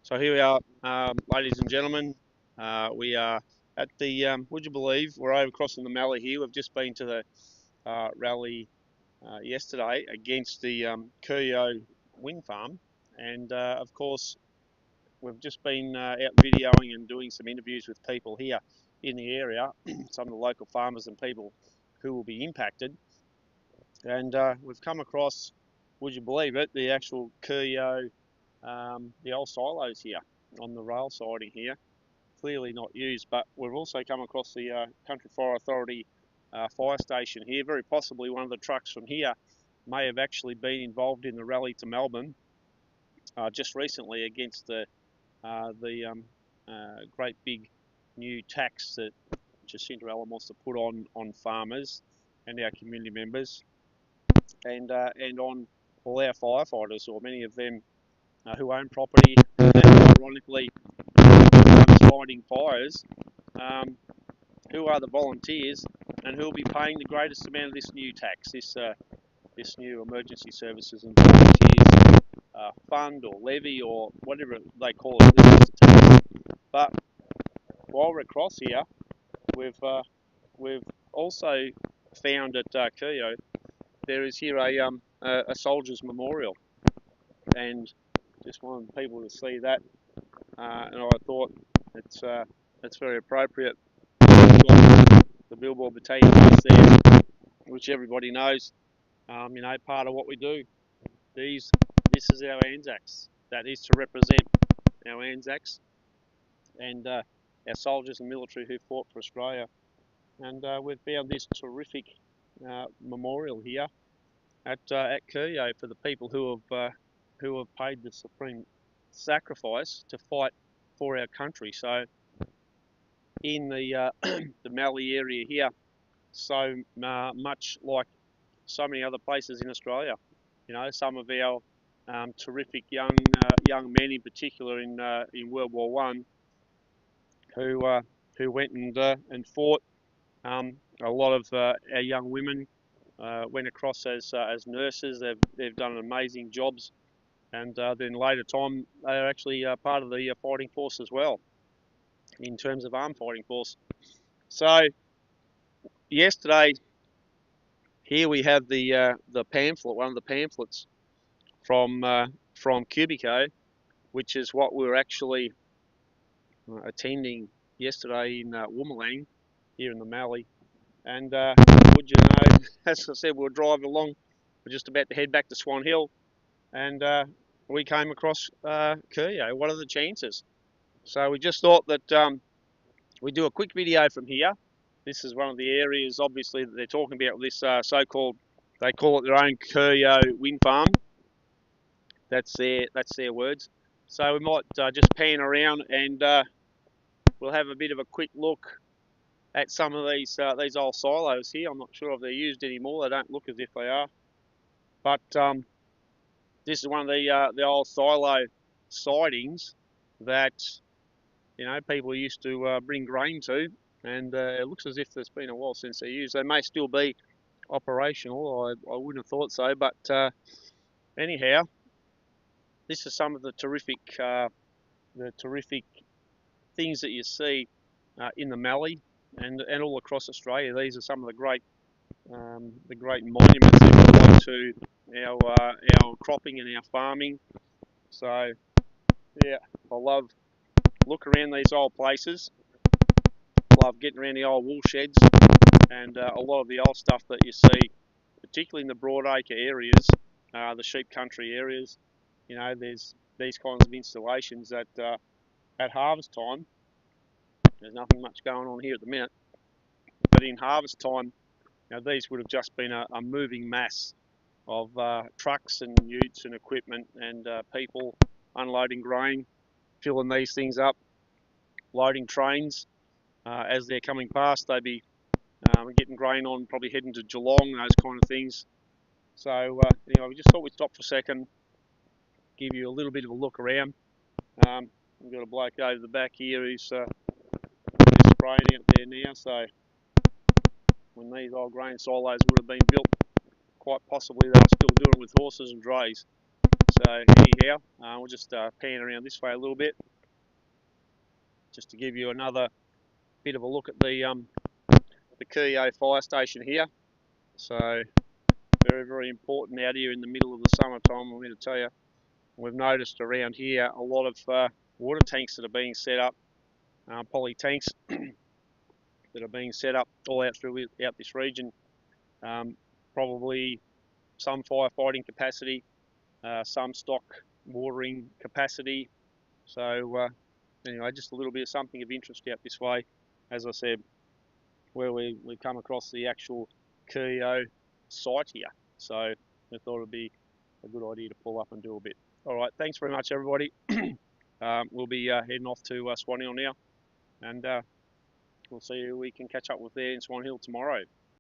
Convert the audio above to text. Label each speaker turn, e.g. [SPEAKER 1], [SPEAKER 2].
[SPEAKER 1] So here we are, ladies and gentlemen. We are at the, would you believe, we're over crossing the Mallee here. We've just been to the rally yesterday against the Curyo wind farm. And of course, we've just been out videoing and doing some interviews with people here in the area, some of the local farmers and people who will be impacted. And we've come across, would you believe it, the actual Curyo, the old silos here on the rail siding here, clearly not used. But we've also come across the Country Fire Authority fire station here. Very possibly one of the trucks from here may have actually been involved in the rally to Melbourne just recently against the great big new tax that Jacinta Allen wants to put on farmers and our community members, and on all our firefighters, or many of them who own property and ironically fighting fires, who are the volunteers and who will be paying the greatest amount of this new tax, this new emergency services and volunteers fund or levy or whatever they call it. This is a tax. But while we're across here, we've also found at Curyo there is here a soldiers' memorial, and just wanted people to see that, and I thought it's very appropriate. We've got the Billboard Battalion there, which everybody knows, part of what we do. This is our Anzacs. That is to represent our Anzacs and our soldiers and military who fought for Australia. And we've found this terrific memorial here at Curyo for the people who have paid the supreme sacrifice to fight for our country. So in the the Mallee area here, so much like so many other places in Australia, some of our terrific young men, in particular in World War One, who went and fought. A lot of our young women went across as nurses. They've done amazing jobs, and then later time they are actually part of the fighting force as well, in terms of armed fighting force. So yesterday, here we have the pamphlet, one of the pamphlets from Cubico, which is what we were actually attending yesterday in Woomalang, here in the Mallee. And would you know, as I said, we were driving along, we're just about to head back to Swan Hill, and we came across Curyo. What are the chances? So we just thought that we'd do a quick video from here. This is one of the areas, obviously, that they're talking about, this so-called, they call it their own Curyo wind farm. That's their words. So we might just pan around and we'll have a bit of a quick look at some of these old silos here. I'm not sure if they're used anymore. They don't look as if they are. But this is one of the old silo sidings that people used to bring grain to, and it looks as if it's been a while since they're used. They may still be operational. I wouldn't have thought so, but anyhow, this is some of the terrific things that you see in the Mallee and all across Australia. These are some of the great monuments that belong to our cropping and our farming. So yeah, I love looking around these old places. Love getting around the old wool sheds and a lot of the old stuff that you see, particularly in the broadacre areas, the sheep country areas. There's these kinds of installations that at harvest time, there's nothing much going on here at the minute, but in harvest time, these would have just been a moving mass of trucks and utes and equipment and people unloading grain, filling these things up, loading trains. As they're coming past, they'd be getting grain on, probably heading to Geelong, those kind of things. So anyway, we just thought we'd stop for a second, give you a little bit of a look around. We've got a bloke over the back here who's spraying out there now. So when these old grain silos would have been built, quite possibly they were still doing it with horses and drays. So anyhow, we'll just pan around this way a little bit, just to give you another bit of a look at the Curyo fire station here. So very, very important out here in the middle of the summertime. I'm going to tell you, we've noticed around here a lot of water tanks that are being set up, poly tanks that are being set up all out this region. Probably some firefighting capacity, some stock watering capacity. So anyway, just a little bit of something of interest out this way. As I said, where we've come across the actual Curyo site here. So I thought it'd be a good idea to pull up and do a bit. All right, thanks very much, everybody. We'll be heading off to Swan Hill now, and we'll see who we can catch up with there in Swan Hill tomorrow.